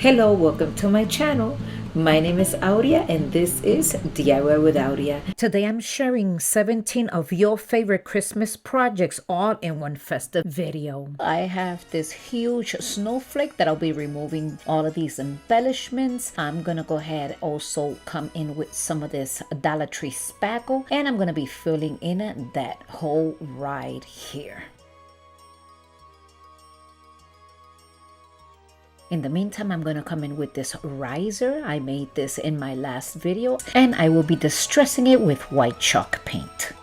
Hello, welcome to my channel. My name is Aurea and this is DIY with Aurea. Today I'm sharing 17 of your favorite Christmas projects all in one festive video. I have this huge snowflake that I'll be removing all of these embellishments. I'm gonna go ahead also come in with some of this Dollar Tree spackle, and I'm gonna be filling in that hole right here. In the meantime, I'm going to come in with this riser. I made this in my last video, and I will be distressing it with white chalk paint.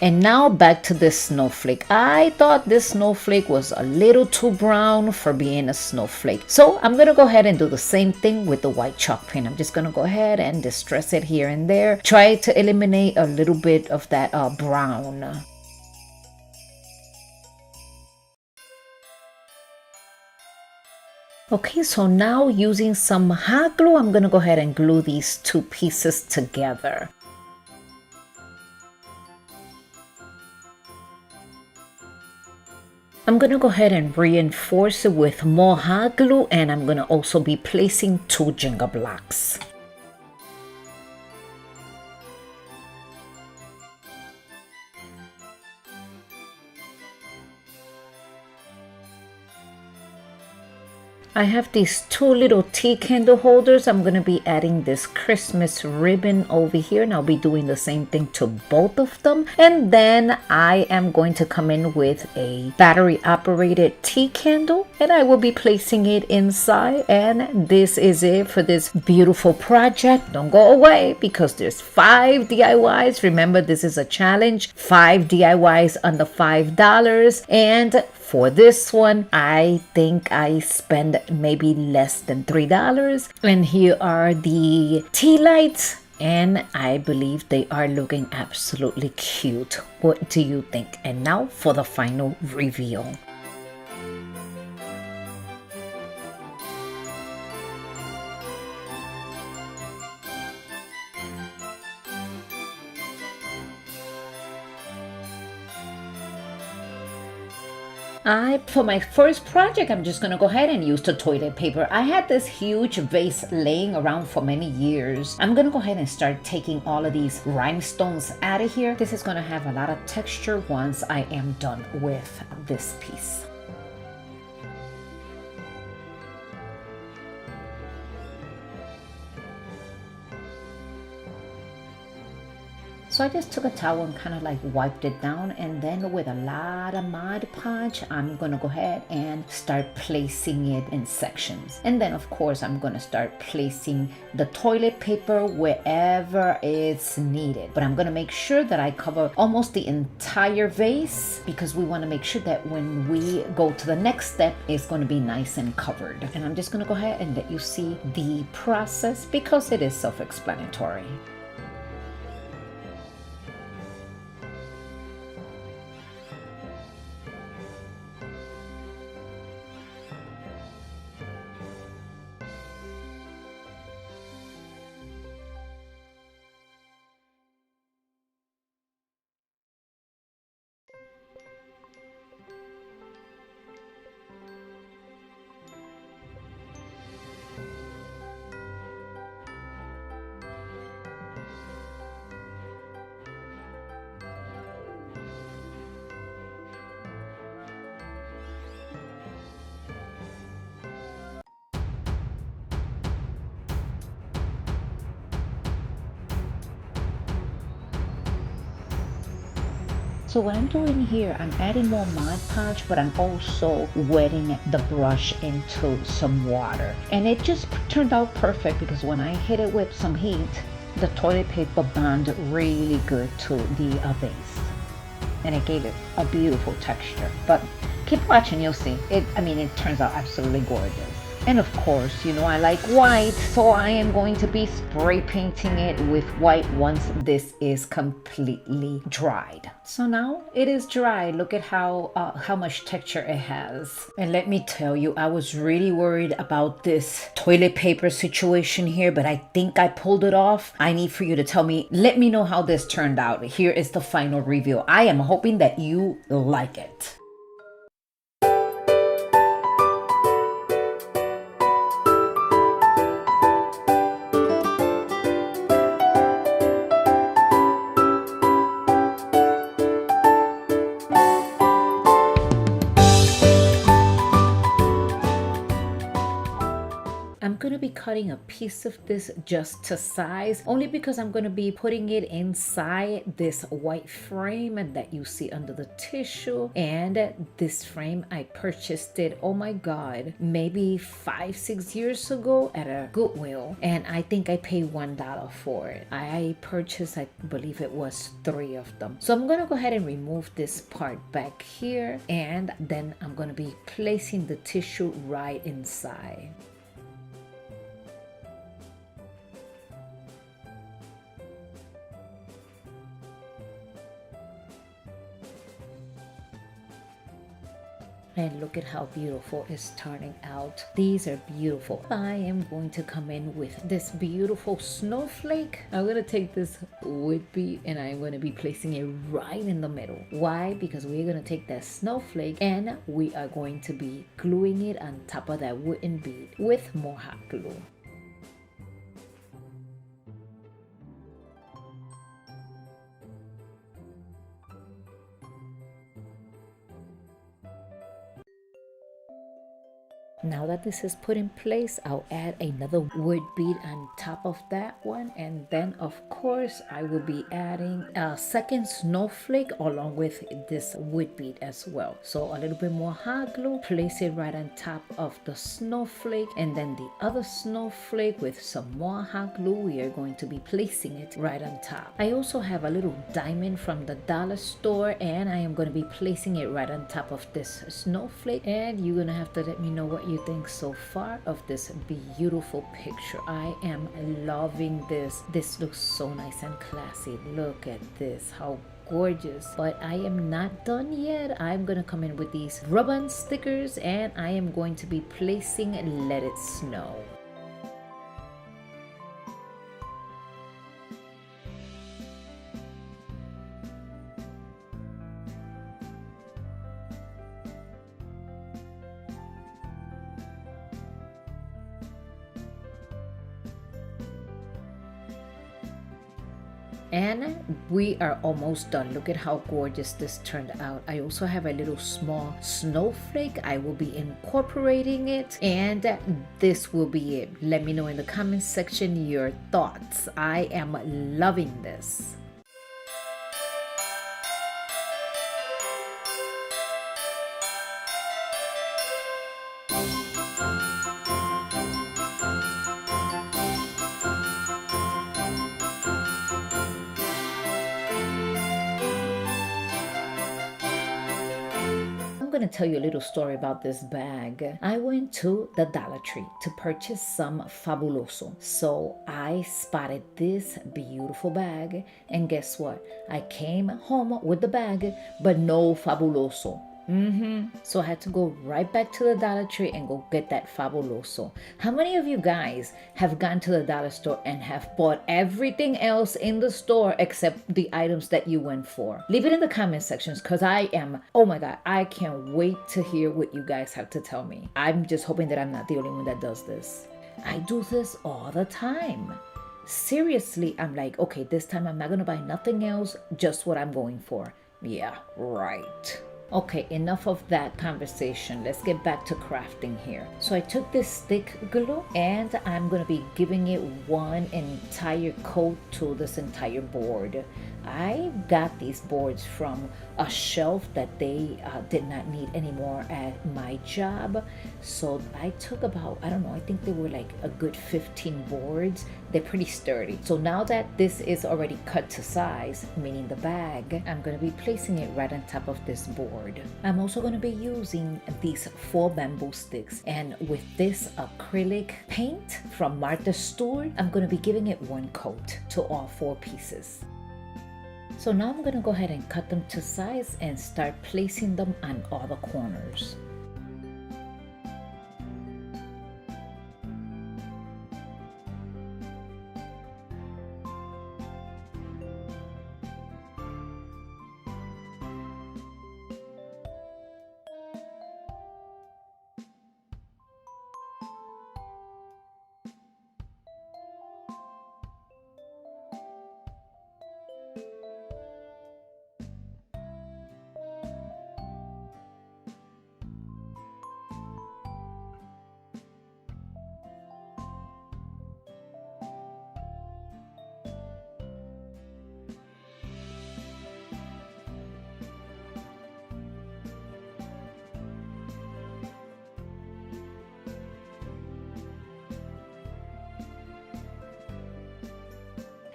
And now back to this snowflake. I thought this snowflake was a little too brown for being a snowflake. So I'm going to go ahead and do the same thing with the white chalk paint. I'm just going to go ahead and distress it here and there. Try to eliminate a little bit of that brown. Okay, so now using some hot glue, I'm going to go ahead and glue these two pieces together. I'm going to go ahead and reinforce it with more hot glue, and I'm going to also be placing two Jenga blocks. I have these two little tea candle holders. I'm going to be adding this Christmas ribbon over here, and I'll be doing the same thing to both of them. And then I am going to come in with a battery operated tea candle, and I will be placing it inside. And this is it for this beautiful project. Don't go away because there's 5 DIYs. Remember, this is a challenge. 5 DIYs under $5. And for this one, I think I spent maybe less than $3. And here are the tea lights, and I believe they are looking absolutely cute. What do you think? And now for the final reveal. For my first project, I'm just gonna go ahead and use the toilet paper. I had this huge vase laying around for many years. I'm gonna go ahead and start taking all of these rhinestones out of here. This is gonna have a lot of texture once I am done with this piece. So I just took a towel and kind of like wiped it down, and then with a lot of Mod Podge, I'm gonna go ahead and start placing it in sections. And then of course I'm gonna start placing the toilet paper wherever it's needed. But I'm gonna make sure that I cover almost the entire vase, because we wanna make sure that when we go to the next step, it's gonna be nice and covered. And I'm just gonna go ahead and let you see the process because it is self-explanatory. So what I'm doing here, I'm adding more Mod Podge, but I'm also wetting the brush into some water. And it just turned out perfect because when I hit it with some heat, the toilet paper bonded really good to the vase. And it gave it a beautiful texture. But keep watching, you'll see. It turns out absolutely gorgeous. And of course, you know I like white, so I am going to be spray painting it with white once this is completely dried. So now it is dry. Look at how much texture it has. And let me tell you, I was really worried about this toilet paper situation here, but I think I pulled it off. I need for you to tell me, let me know how this turned out. Here is the final review. I am hoping that you like it. I'm going to be cutting a piece of this just to size, only because I'm going to be putting it inside this white frame that you see under the tissue. And this frame, I purchased it, oh my God, maybe 5-6 years ago at a Goodwill. And I think I paid $1 for it. I purchased, I believe it was 3 of them. So I'm going to go ahead and remove this part back here. And then I'm going to be placing the tissue right inside. And look at how beautiful it's turning out. These are beautiful. I am going to come in with this beautiful snowflake. I'm going to take this wood bead and I'm going to be placing it right in the middle. Why? Because we're going to take that snowflake and we are going to be gluing it on top of that wooden bead with more hot glue. Now that this is put in place, I'll add another wood bead on top of that one. And then of course, I will be adding a second snowflake along with this wood bead as well. So a little bit more hot glue, place it right on top of the snowflake. And then the other snowflake with some more hot glue, we are going to be placing it right on top. I also have a little diamond from the dollar store and I am going to be placing it right on top of this snowflake. And you're going to have to let me know what you think so far of this beautiful picture. I am loving this. This looks so nice and classy. Look at this, how gorgeous. But I am not done yet. I'm gonna come in with these rub-on stickers and I am going to be placing Let It Snow. And we are almost done. Look at how gorgeous this turned out. I also have a little small snowflake. I will be incorporating it and this will be it. Let me know in the comment section your thoughts. I am loving this. I'm going to tell you a little story about this bag. I went to the Dollar Tree to purchase some Fabuloso. So I spotted this beautiful bag and guess what? I came home with the bag but no Fabuloso. So I had to go right back to the Dollar Tree and go get that Fabuloso. How many of you guys have gone to the dollar store and have bought everything else in the store except the items that you went for? Leave it in the comment sections because I am, oh my God, I can't wait to hear what you guys have to tell me. I'm just hoping that I'm not the only one that does this. I do this all the time. Seriously, I'm like, okay, this time I'm not gonna buy nothing else, just what I'm going for. Yeah, right. Okay, enough of that conversation. Let's get back to crafting here. So I took this stick glue and I'm going to be giving it one entire coat to this entire board. I got these boards from a shelf that they did not need anymore at my job. So I took about, I don't know, I think they were like a good 15 boards. They're pretty sturdy. So now that this is already cut to size, meaning the bag, I'm going to be placing it right on top of this board. I'm also going to be using these 4 bamboo sticks. And with this acrylic paint from Martha Stewart, I'm going to be giving it one coat to all 4 pieces. So now I'm going to go ahead and cut them to size and start placing them on all the corners.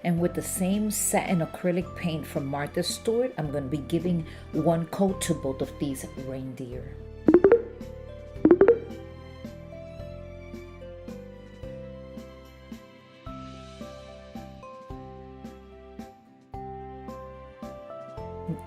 And with the same satin acrylic paint from Martha Stewart, I'm going to be giving one coat to both of these reindeer.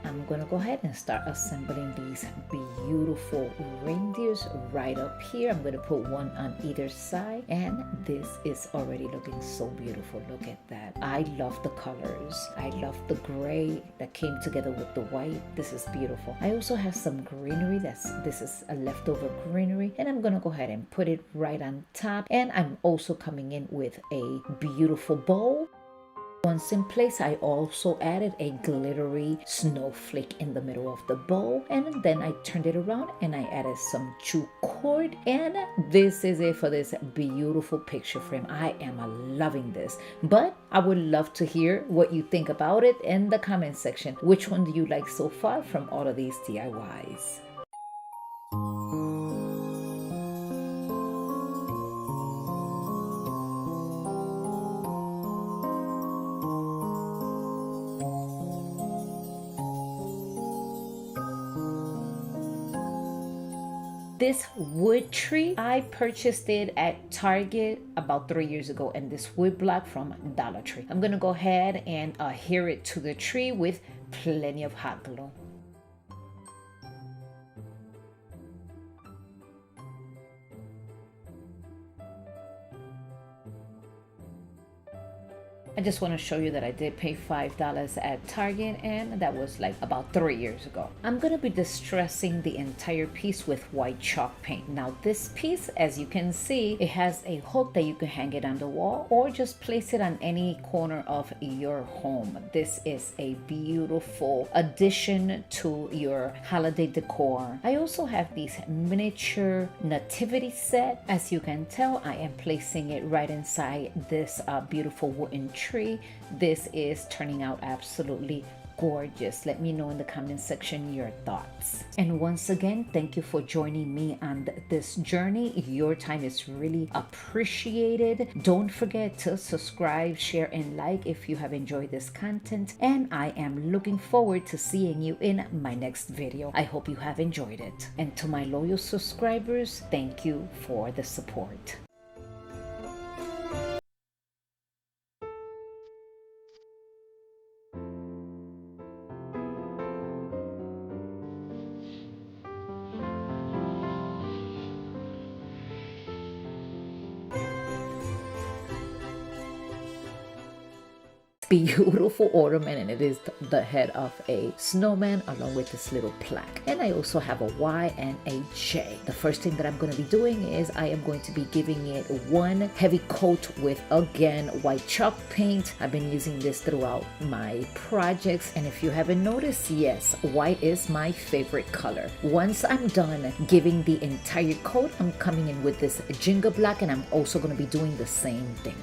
I'm gonna go ahead and start assembling these beautiful reindeers right up here. I'm gonna put one on either side, and this is already looking so beautiful. Look at that. I love the colors. I love the gray that came together with the white. This is beautiful. I also have some greenery. This is a leftover greenery, and I'm gonna go ahead and put it right on top. And I'm also coming in with a beautiful bow. Once in place, I also added a glittery snowflake in the middle of the bowl, and then I turned it around and I added some jute cord, and this is it for this beautiful picture frame. I am loving this, but I would love to hear what you think about it in the comment section. Which one do you like so far from all of these DIYs? This wood tree, I purchased it at Target about 3 years ago, and this wood block from Dollar Tree. I'm gonna go ahead and adhere it to the tree with plenty of hot glue. I just want to show you that I did pay $5 at Target, and that was like about 3 years ago. I'm going to be distressing the entire piece with white chalk paint. Now this piece, as you can see, it has a hook that you can hang it on the wall or just place it on any corner of your home. This is a beautiful addition to your holiday decor. I also have these miniature nativity set. As you can tell, I am placing it right inside this beautiful wooden tree. This is turning out absolutely gorgeous. Let me know in the comment section your thoughts. And once again, thank you for joining me on this journey. Your time is really appreciated. Don't forget to subscribe, share, and like if you have enjoyed this content. And I am looking forward to seeing you in my next video. I hope you have enjoyed it. And to my loyal subscribers, thank you for the support. Beautiful ornament, and it is the head of a snowman along with this little plaque. And I also have a Y and a J. The first thing that I'm going to be doing is I am going to be giving it one heavy coat with, again, white chalk paint. I've been using this throughout my projects, and if you haven't noticed, yes, white is my favorite color. Once I'm done giving the entire coat, I'm coming in with this Jenga block, and I'm also going to be doing the same thing.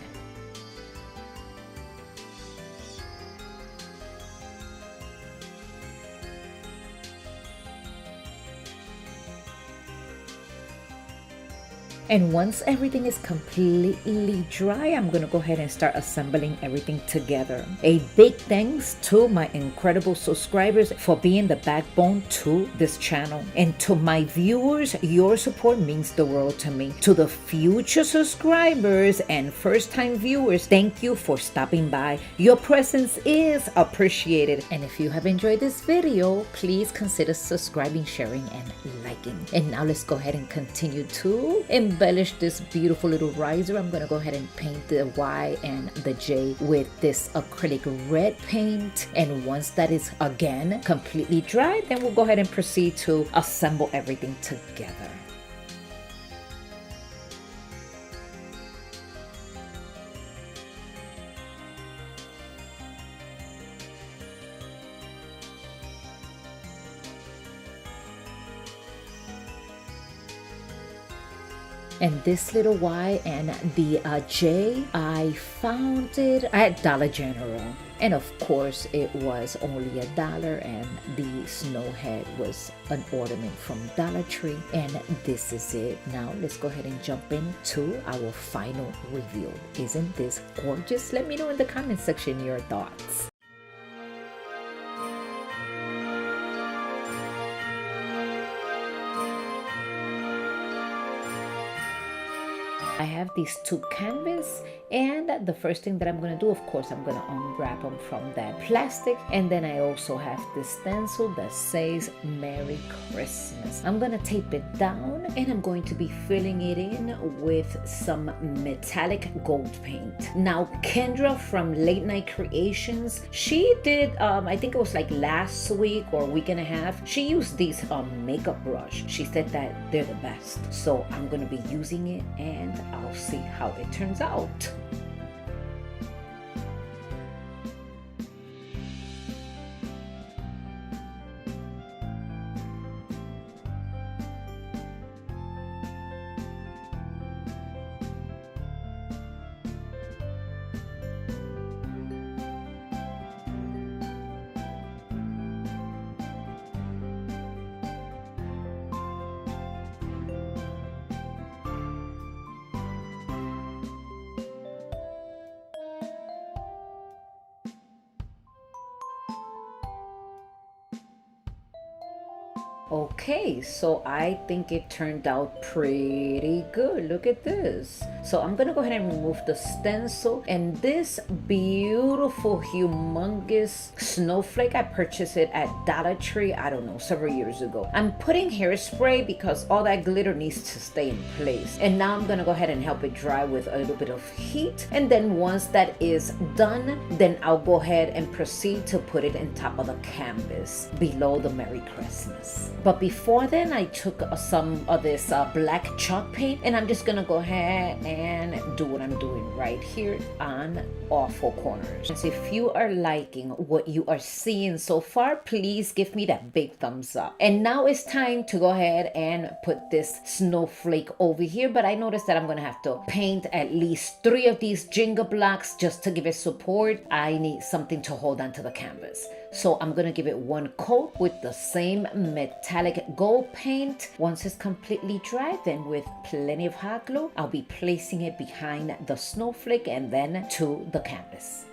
And once everything is completely dry, I'm going to go ahead and start assembling everything together. A big thanks to my incredible subscribers for being the backbone to this channel. And to my viewers, your support means the world to me. To the future subscribers and first-time viewers, thank you for stopping by. Your presence is appreciated. And if you have enjoyed this video, please consider subscribing, sharing, and liking. And now let's go ahead and continue to embellish this beautiful little riser. I'm going to go ahead and paint the Y and the J with this acrylic red paint. And once that is again completely dry, then we'll go ahead and proceed to assemble everything together. And this little Y and the J, I found it at Dollar General. And of course, it was only $1, and the snow head was an ornament from Dollar Tree. And this is it. Now let's go ahead and jump into our final reveal. Isn't this gorgeous? Let me know in the comment section your thoughts. I have these 2 canvas, and the first thing that I'm going to do, of course, I'm going to unwrap them from that plastic. And then I also have this stencil that says Merry Christmas. I'm going to tape it down, and I'm going to be filling it in with some metallic gold paint. Now, Kendra from Late Night Creations, she did, I think it was like last week or a week and a half, she used these makeup brush. She said that they're the best. So I'm going to be using it, and I'll see how it turns out. Okay, so I think it turned out pretty good. Look at this. So I'm gonna go ahead and remove the stencil, and this beautiful, humongous snowflake, I purchased it at Dollar Tree, I don't know, several years ago. I'm putting hairspray because all that glitter needs to stay in place. And now I'm gonna go ahead and help it dry with a little bit of heat. And then once that is done, then I'll go ahead and proceed to put it on top of the canvas below the Merry Christmas. But before then, I took some of this black chalk paint, and I'm just gonna go ahead and do what I'm doing right here on all 4 corners. So if you are liking what you are seeing so far, please give me that big thumbs up. And now it's time to go ahead and put this snowflake over here, but I noticed that I'm gonna have to paint at least 3 of these Jenga blocks just to give it support. I need something to hold onto the canvas. So I'm gonna give it 1 coat with the same metallic gold paint. Once it's completely dry, then with plenty of hot glue, I'll be placing it behind the snowflake and then to the canvas.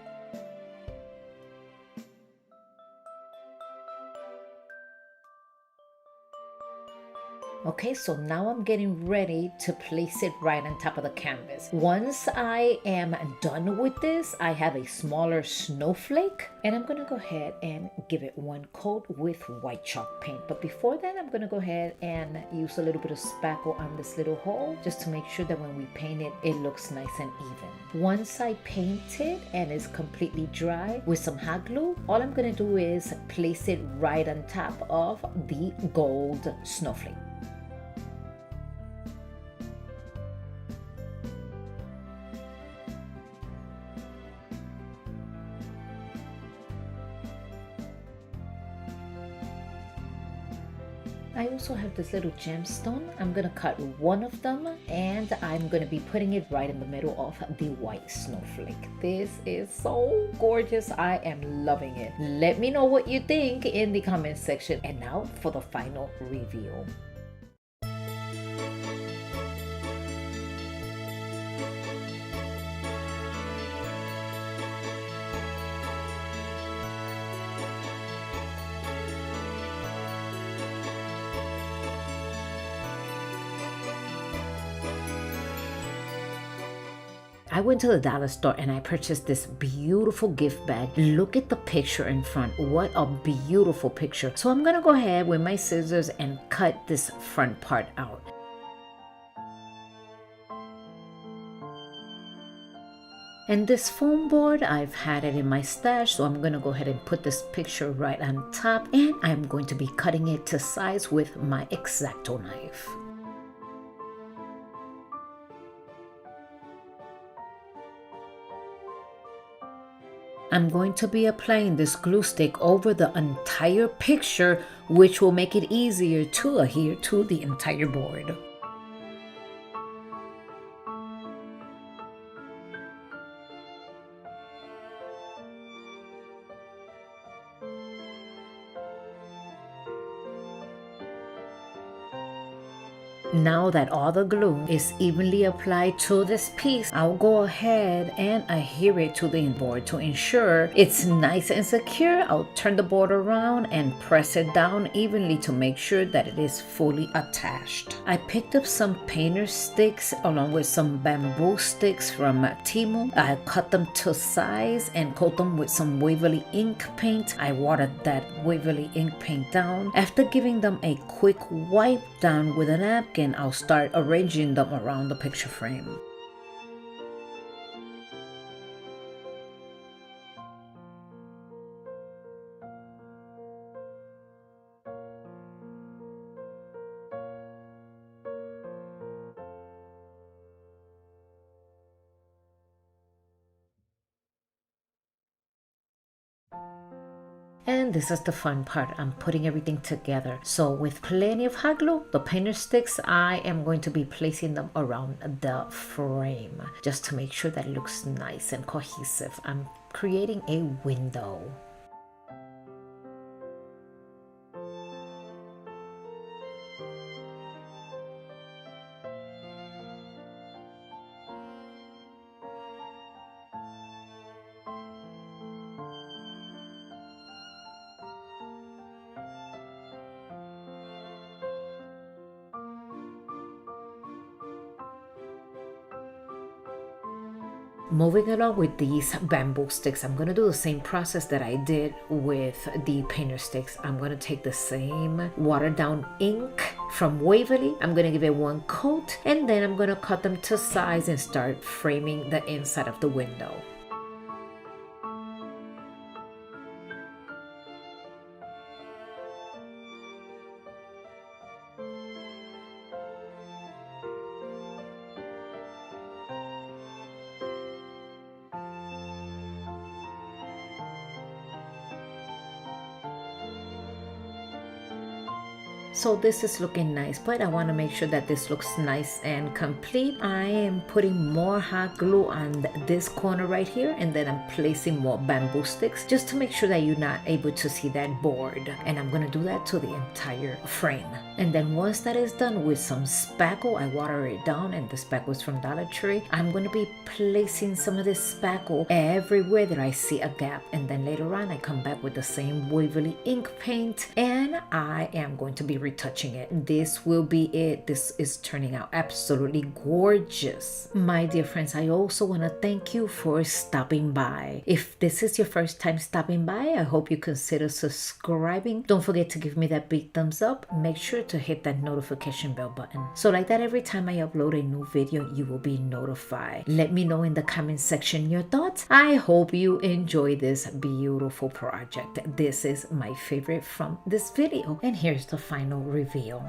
Okay, so now I'm getting ready to place it right on top of the canvas. Once I am done with this, I have a smaller snowflake, and I'm gonna go ahead and give it 1 coat with white chalk paint. But before that, I'm gonna go ahead and use a little bit of spackle on this little hole just to make sure that when we paint it, it looks nice and even. Once I paint it and it's completely dry with some hot glue, all I'm gonna do is place it right on top of the gold snowflake. I also have this little gemstone. I'm gonna cut 1 of them, and I'm gonna be putting it right in the middle of the white snowflake. This is so gorgeous. I am loving it. Let me know what you think in the comment section. And now for the final reveal. I went to the dollar store and I purchased this beautiful gift bag. Look at the picture in front. What a beautiful picture. So I'm gonna go ahead with my scissors and cut this front part out. And this foam board, I've had it in my stash, so I'm gonna go ahead and put this picture right on top, and I'm going to be cutting it to size with my X-Acto knife. I'm going to be applying this glue stick over the entire picture, which will make it easier to adhere to the entire board. Now that all the glue is evenly applied to this piece, I'll go ahead and adhere it to the board to ensure it's nice and secure. I'll turn the board around and press it down evenly to make sure that it is fully attached. I picked up some painter sticks along with some bamboo sticks from Temu. I cut them to size and coat them with some Waverly ink paint. I watered that Waverly ink paint down. After giving them a quick wipe down with a napkin, I'll start arranging them around the picture frame. And this is the fun part. I'm putting everything together. So with plenty of hot glue, the painter sticks, I am going to be placing them around the frame just to make sure that it looks nice and cohesive. I'm creating a window. Moving along with these bamboo sticks, I'm going to do the same process that I did with the painter sticks. I'm going to take the same watered down ink from Waverly. I'm going to give it one coat, and then I'm going to cut them to size and start framing the inside of the window. So this is looking nice, but I want to make sure that this looks nice and complete. I am putting more hot glue on this corner right here, and then I'm placing more bamboo sticks just to make sure that you're not able to see that board. And I'm going to do that to the entire frame. And then once that is done, with some spackle, I water it down, and the spackle is from Dollar Tree. I'm going to be placing some of this spackle everywhere that I see a gap. And then later on, I come back with the same Waverly ink paint, and I am going to be retouching it. This will be it. This is turning out absolutely gorgeous. My dear friends, I also want to thank you for stopping by. If this is your first time stopping by, I hope you consider subscribing. Don't forget to give me that big thumbs up. Make sure to hit that notification bell button, so like that every time I upload a new video, you will be notified. Let me know in the comment section your thoughts. I hope you enjoy this beautiful project. This is my favorite from this video, and here's the final reveal.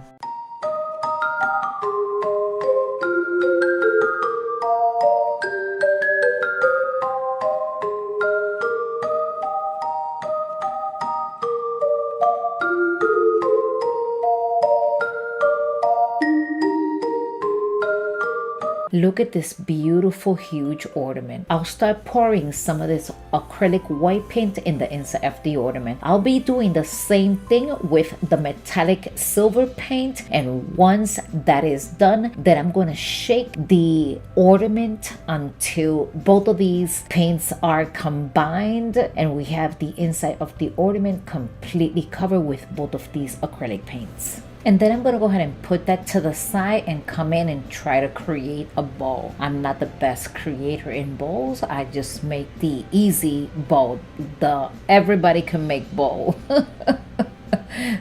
Look at this beautiful huge ornament. I'll start pouring some of this acrylic white paint in the inside of the ornament. I'll be doing the same thing with the metallic silver paint, and once that is done, then I'm going to shake the ornament until both of these paints are combined and we have the inside of the ornament completely covered with both of these acrylic paints. And then I'm going to go ahead and put that to the side and come in and try to create a bow. I'm not the best creator in bows. I just make the easy bow. Everybody can make bow.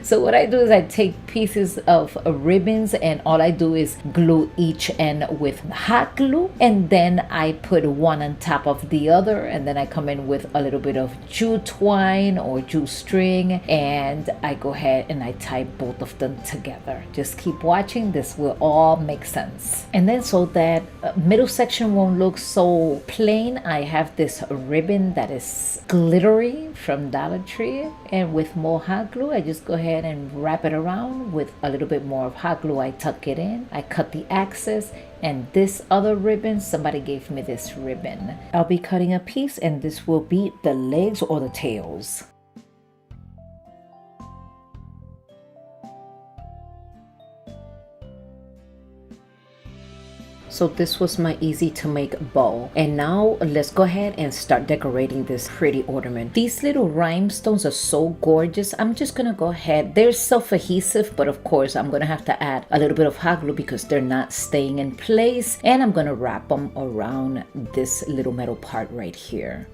So what I do is I take pieces of ribbons, and all I do is glue each end with hot glue, and then I put one on top of the other, and then I come in with a little bit of jute twine or jute string, and I go ahead and I tie both of them together. Just keep watching. This will all make sense. And then so that middle section won't look so plain, I have this ribbon that is glittery from Dollar Tree, and with more hot glue I just go ahead and wrap it around with a little bit more of hot glue. I tuck it in, I cut the axis, and this other ribbon, somebody gave me this ribbon. I'll be cutting a piece, and this will be the legs or the tails. So this was my easy to make bow. And now let's go ahead and start decorating this pretty ornament. These little rhinestones are so gorgeous. I'm just gonna go ahead. They're self-adhesive, but of course I'm gonna have to add a little bit of hot glue because they're not staying in place. And I'm gonna wrap them around this little metal part right here.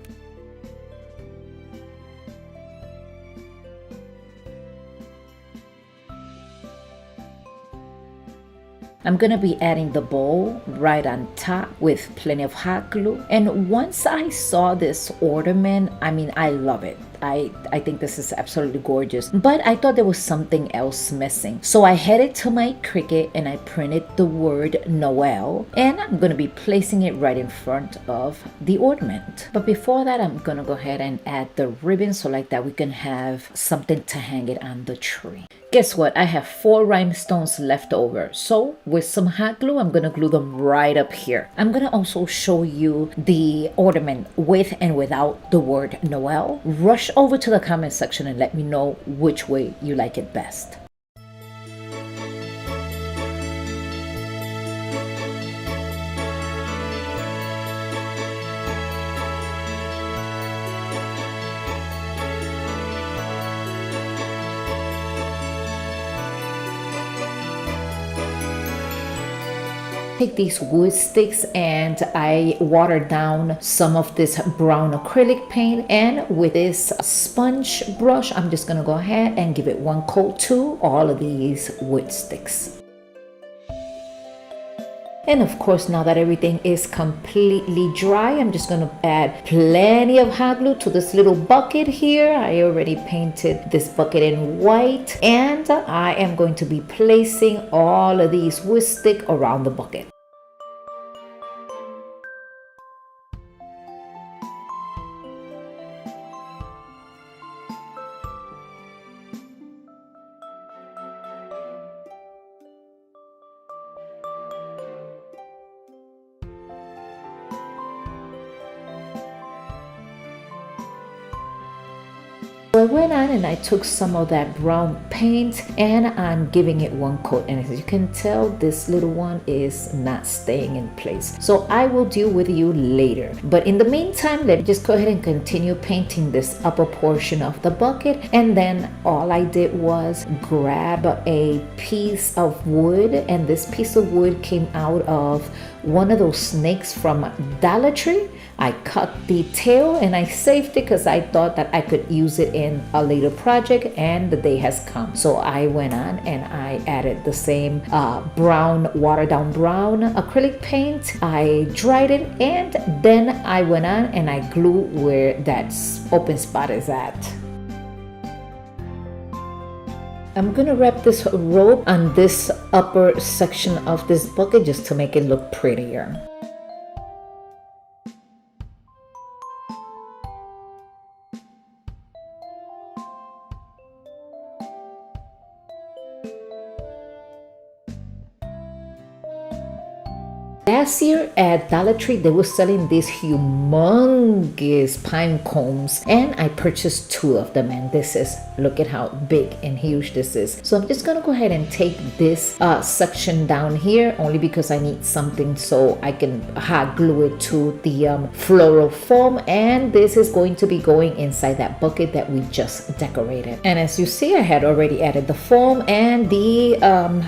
I'm gonna be adding the bowl right on top with plenty of hot glue. And once I saw this ornament, I mean, I love it. I think this is absolutely gorgeous, but I thought there was something else missing. So I headed to my Cricut and I printed the word Noel, and I'm gonna be placing it right in front of the ornament. But before that, I'm gonna go ahead and add the ribbon so like that we can have something to hang it on the tree. Guess what? I have 4 rhinestones left over. So with some hot glue, I'm gonna glue them right up here. I'm gonna also show you the ornament with and without the word Noel. Rush over to the comment section and let me know which way you like it best. Take these wood sticks and I watered down some of this brown acrylic paint, and with this sponge brush I'm just gonna go ahead and give it one coat to all of these wood sticks. And of course, now that everything is completely dry, I'm just gonna add plenty of hot glue to this little bucket here. I already painted this bucket in white, and I am going to be placing all of these wood sticks around the bucket. So I went on and I took some of that brown paint and I'm giving it one coat, and as you can tell, this little one is not staying in place. So I will deal with you later. But in the meantime, let me just go ahead and continue painting this upper portion of the bucket. And then all I did was grab a piece of wood, and this piece of wood came out of one of those snakes from Dollar Tree. I cut the tail and I saved it because I thought that I could use it in a later project, and the day has come. So I went on and I added the same brown, watered down brown acrylic paint. I dried it, and then I went on and I glued where that open spot is at. I'm gonna wrap this rope on this upper section of this bucket just to make it look prettier. Last year at Dollar Tree, they were selling these humongous pine cones, and I purchased 2 of them, and this is, look at how big and huge this is. So I'm just gonna go ahead and take this section down here, only because I need something so I can hot glue it to the floral foam, and this is going to be going inside that bucket that we just decorated. And as you see, I had already added the foam and the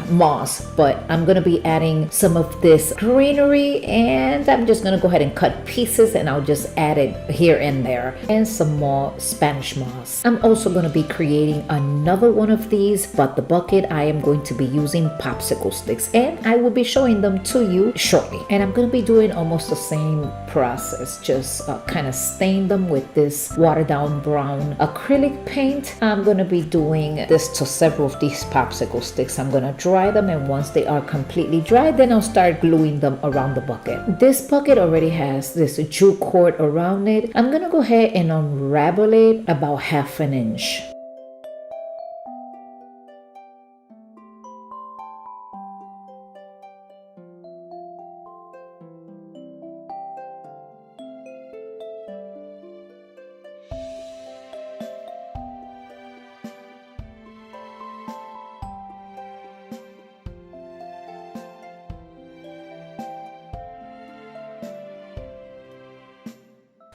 moss, but I'm gonna be adding some of this greenery, and I'm just gonna go ahead and cut pieces and I'll just add it here and there, and some more Spanish moss. I'm also gonna be creating another one of these, but the bucket I am going to be using popsicle sticks, and I will be showing them to you shortly. And I'm gonna be doing almost the same process, just kind of stain them with this watered down brown acrylic paint. I'm gonna be doing this to several of these popsicle sticks. I'm gonna dry them, and once they are completely dry, then I'll start gluing them around the bucket. This bucket already has this jute cord around it. I'm gonna go ahead and unravel it about 1/2 inch.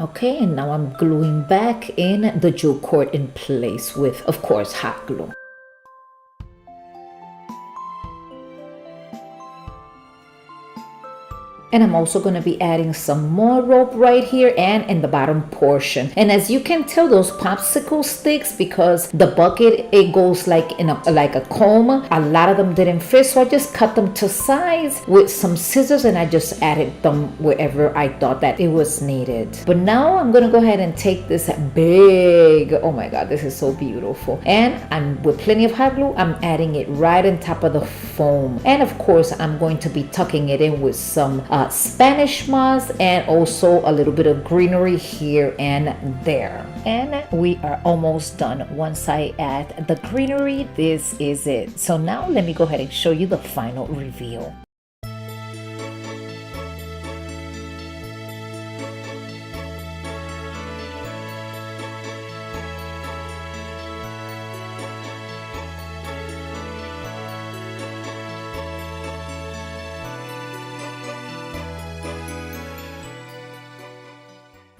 Okay, and now I'm gluing back in the jewel cord in place with, of course, hot glue. And I'm also going to be adding some more rope right here and in the bottom portion. And as you can tell, those popsicle sticks, because the bucket, it goes like in a comb, a lot of them didn't fit. So I just cut them to size with some scissors and I just added them wherever I thought that it was needed. But now I'm going to go ahead and take this big, oh my God, this is so beautiful. And I'm with plenty of hot glue, I'm adding it right on top of the foam. And of course, I'm going to be tucking it in with some Spanish moss and also a little bit of greenery here and there. And we are almost done. Once I add the greenery, this is it. So now let me go ahead and show you the final reveal.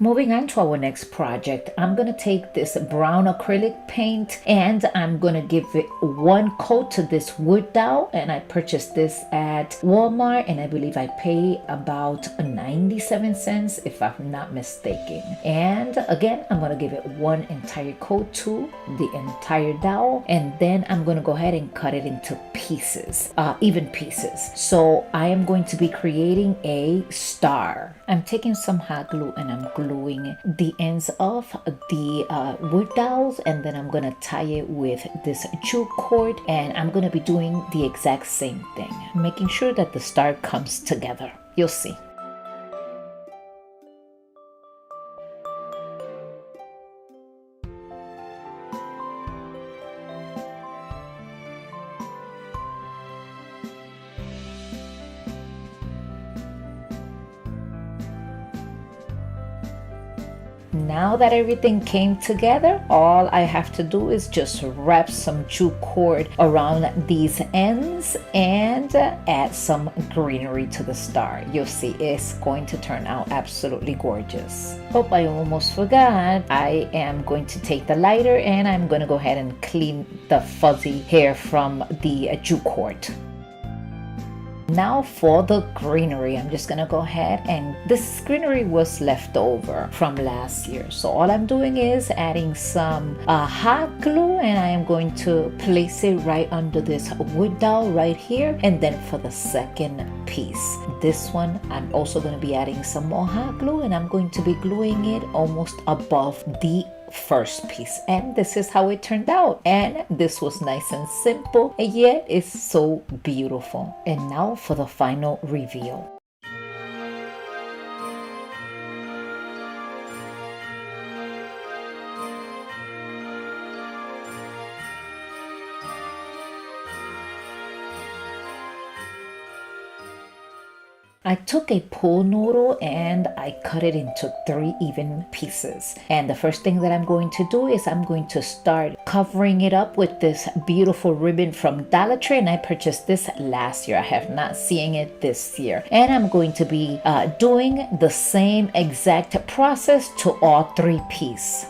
Moving on to our next project, I'm going to take this brown acrylic paint and I'm going to give it one coat to this wood dowel. And I purchased this at Walmart and I believe I paid about 97 cents if I'm not mistaken. And again, I'm going to give it one entire coat to the entire dowel. And then I'm going to go ahead and cut it into pieces, even pieces. So I am going to be creating a star. I'm taking some hot glue and I'm gluing the ends of the wood dowels, and then I'm gonna tie it with this jewel cord, and I'm gonna be doing the exact same thing, making sure that the star comes together. You'll see. Now that everything came together, all I have to do is just wrap some jewel cord around these ends and add some greenery to the star. You'll see it's going to turn out absolutely gorgeous. Oh, I almost forgot. I am going to take the lighter and I'm going to go ahead and clean the fuzzy hair from the jewel cord. Now for the greenery, I'm just gonna go ahead, and this greenery was left over from last year. So all I'm doing is adding some hot glue, and I am going to place it right under this wood dowel right here. And then for the second piece, this one, I'm also going to be adding some more hot glue, and I'm going to be gluing it almost above the first piece. And this is how it turned out, and this was nice and simple, and yet it's so beautiful. And now for the final reveal. I took a pool noodle and I cut it into 3 even pieces. And the first thing that I'm going to do is I'm going to start covering it up with this beautiful ribbon from Dollar Tree. And I purchased this last year. I have not seen it this year. And I'm going to be doing the same exact process to all 3 pieces.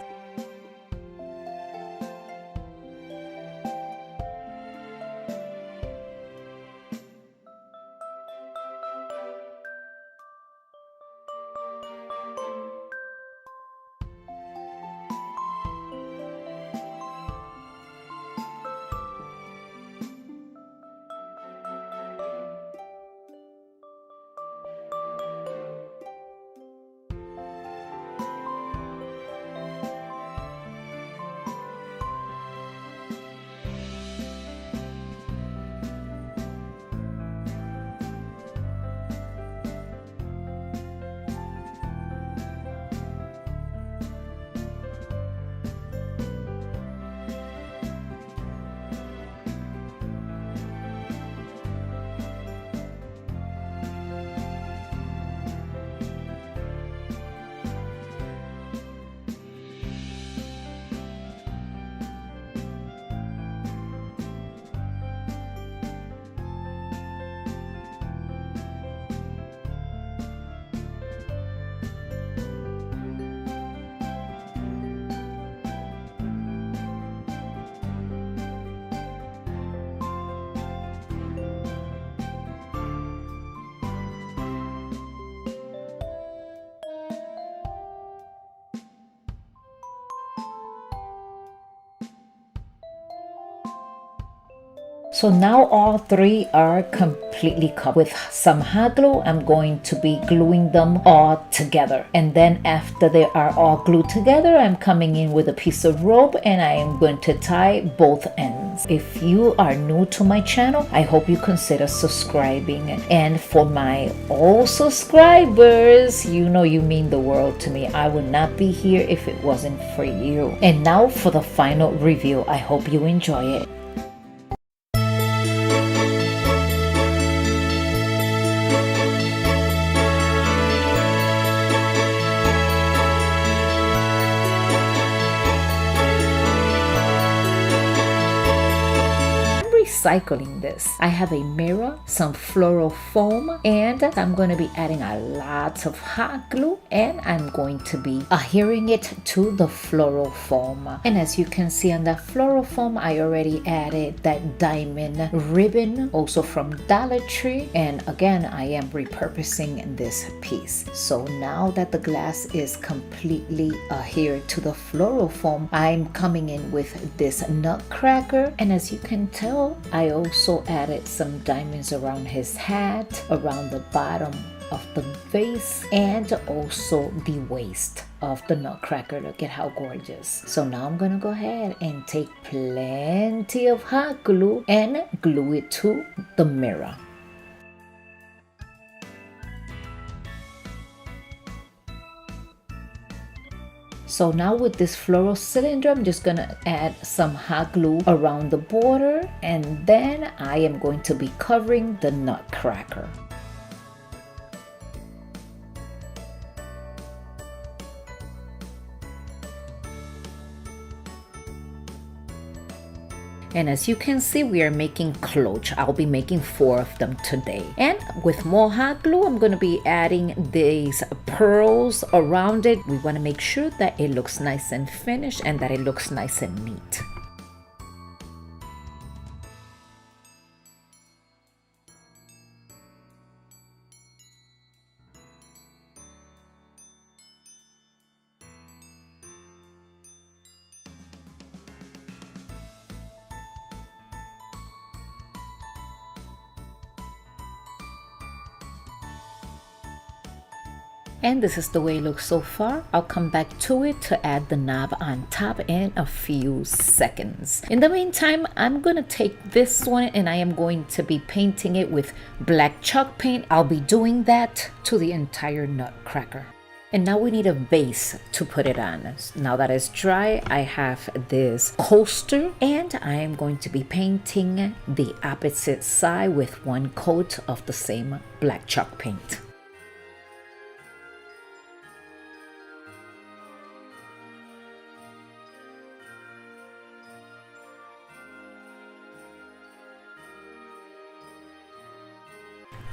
So now all three are completely covered. With some hot glue, I'm going to be gluing them all together. And then after they are all glued together, I'm coming in with a piece of rope and I am going to tie both ends. If you are new to my channel, I hope you consider subscribing. And for my old subscribers, you know you mean the world to me. I would not be here if it wasn't for you. And now for the final review. I hope you enjoy it. Recycling this. I have a mirror, some floral foam, and I'm going to be adding a lot of hot glue, and I'm going to be adhering it to the floral foam. And as you can see on the floral foam, I already added that diamond ribbon, also from Dollar Tree. And again, I am repurposing this piece. So now that the glass is completely adhered to the floral foam, I'm coming in with this Nutcracker. And as you can tell, I also added some diamonds around his hat, around the bottom of the vase, and also the waist of the Nutcracker. Look at how gorgeous. So now I'm gonna go ahead and take plenty of hot glue and glue it to the mirror. So now with this floral cylinder, I'm just gonna add some hot glue around the border, and then I am going to be covering the Nutcracker. And as you can see, we are making cloche. I'll be making 4 of them today. And with more hot glue, I'm going to be adding these pearls around it. We want to make sure that it looks nice and finished and that it looks nice and neat. And this is the way it looks so far. I'll come back to it to add the knob on top in a few seconds. In the meantime, I'm gonna take this one and I am going to be painting it with black chalk paint. I'll be doing that to the entire Nutcracker. And now we need a base to put it on. Now that it's dry, I have this coaster and I am going to be painting the opposite side with one coat of the same black chalk paint.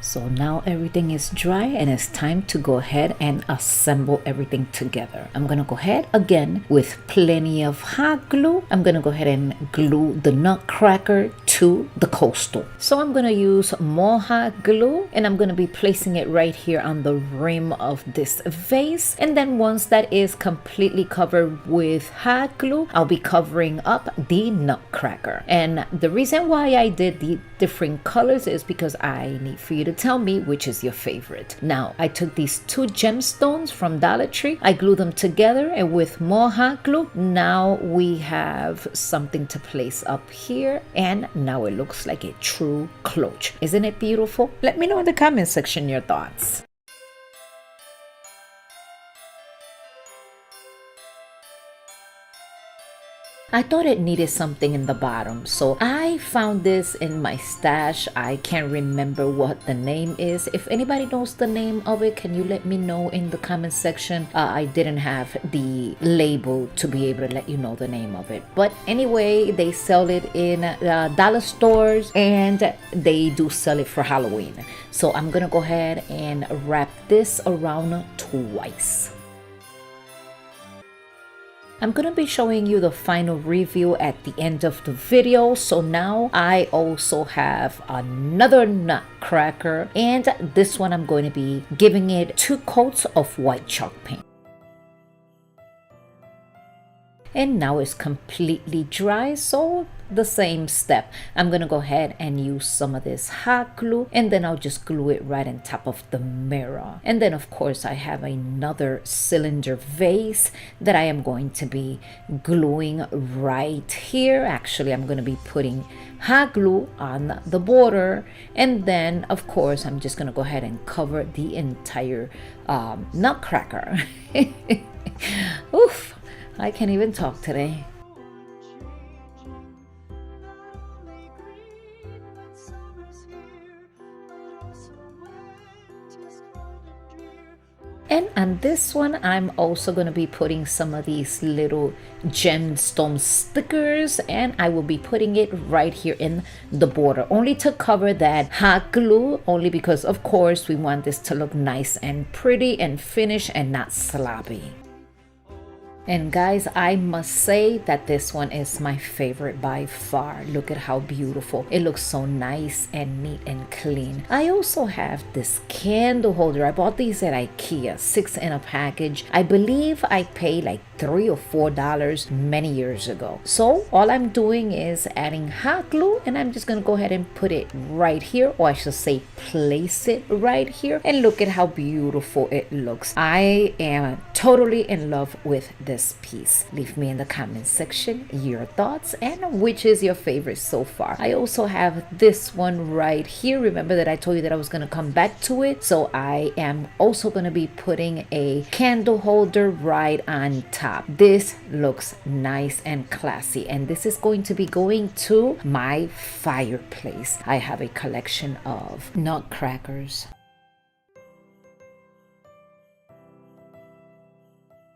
So now everything is dry and it's time to go ahead and assemble everything together. I'm gonna go ahead again with plenty of hot glue. I'm gonna go ahead and glue the Nutcracker to the coastal. So I'm gonna use more hot glue and I'm gonna be placing it right here on the rim of this vase. And then once that is completely covered with hot glue, I'll be covering up the Nutcracker. And the reason why I did the different colors is because I need for you to tell me which is your favorite. Now, I took these 2 gemstones from Dollar Tree. I glued them together and with more hot glue, now we have something to place up here. And now it looks like a true cloche. Isn't it beautiful? Let me know in the comment section your thoughts. I thought it needed something in the bottom, so I found this in my stash. I can't remember what the name is. If anybody knows the name of it, can you let me know in the comment section? I didn't have the label to be able to let you know the name of it. But anyway, they sell it in dollar stores and they do sell it for Halloween. So I'm gonna go ahead and wrap this around twice. I'm going to be showing you the final review at the end of the video. So now I also have another Nutcracker, and this one I'm going to be giving it 2 coats of white chalk paint. And now it's completely dry, so the same step. I'm gonna go ahead and use some of this hot glue, and then I'll just glue it right on top of the mirror. And then of course I have another cylinder vase that I am going to be gluing right here. Actually, I'm going to be putting hot glue on the border, and then of course I'm just going to go ahead and cover the entire nutcracker. Oof, I can't even talk today. And on this one, I'm also going to be putting some of these little gemstone stickers, and I will be putting it right here in the border, only to cover that hot glue, only because of course we want this to look nice and pretty and finished and not sloppy. And guys, I must say that this one is my favorite by far. Look at how beautiful. It looks so nice and neat and clean. I also have this candle holder. I bought these at IKEA, 6 in a package. I believe I paid like $3 or $4 many years ago. So all I'm doing is adding hot glue, and I'm just gonna go ahead and put it right here, or I should say place it right here. And look at how beautiful it looks. I am totally in love with this piece. Leave me in the comment section your thoughts and which is your favorite so far. I also have this one right here. Remember that I told you that I was going to come back to it, so I am also going to be putting a candle holder right on top. This looks nice and classy, and this is going to be going to my fireplace. I have a collection of nutcrackers.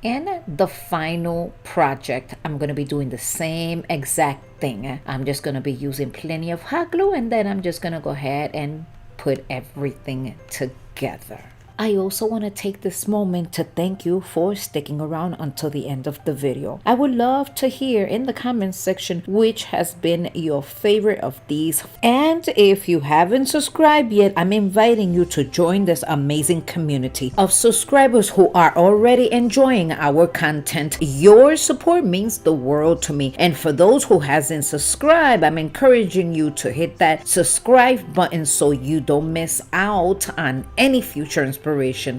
And the final project, I'm going to be doing the same exact thing. I'm just going to be using plenty of hot glue, and then I'm just going to go ahead and put everything together. I also want to take this moment to thank you for sticking around until the end of the video. I would love to hear in the comments section which has been your favorite of these. And if you haven't subscribed yet, I'm inviting you to join this amazing community of subscribers who are already enjoying our content. Your support means the world to me. And for those who hasn't subscribed, I'm encouraging you to hit that subscribe button so you don't miss out on any future inspiration.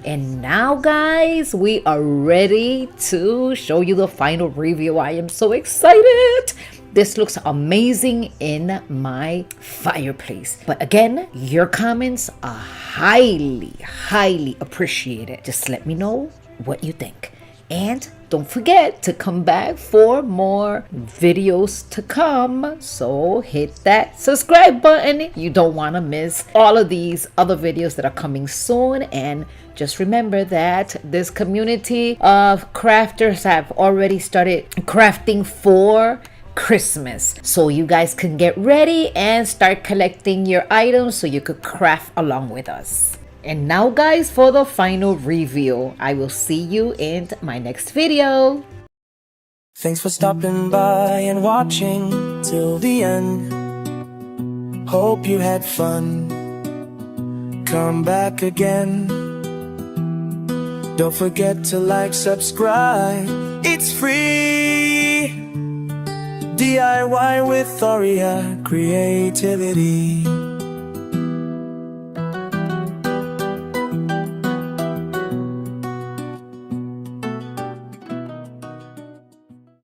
And now guys, we are ready to show you the final review. I am so excited. This looks amazing in my fireplace. But again, your comments are highly appreciated. Just let me know what you think. And don't forget to come back for more videos to come. So hit that subscribe button. You don't want to miss all of these other videos that are coming soon. And just remember that this community of crafters have already started crafting for Christmas. So you guys can get ready and start collecting your items so you could craft along with us. And now guys, for the final review. I will see you in my next video. Thanks for stopping by and watching till the end. Hope you had fun. Come back again. Don't forget to like, subscribe. It's free. DIY with Aurea creativity.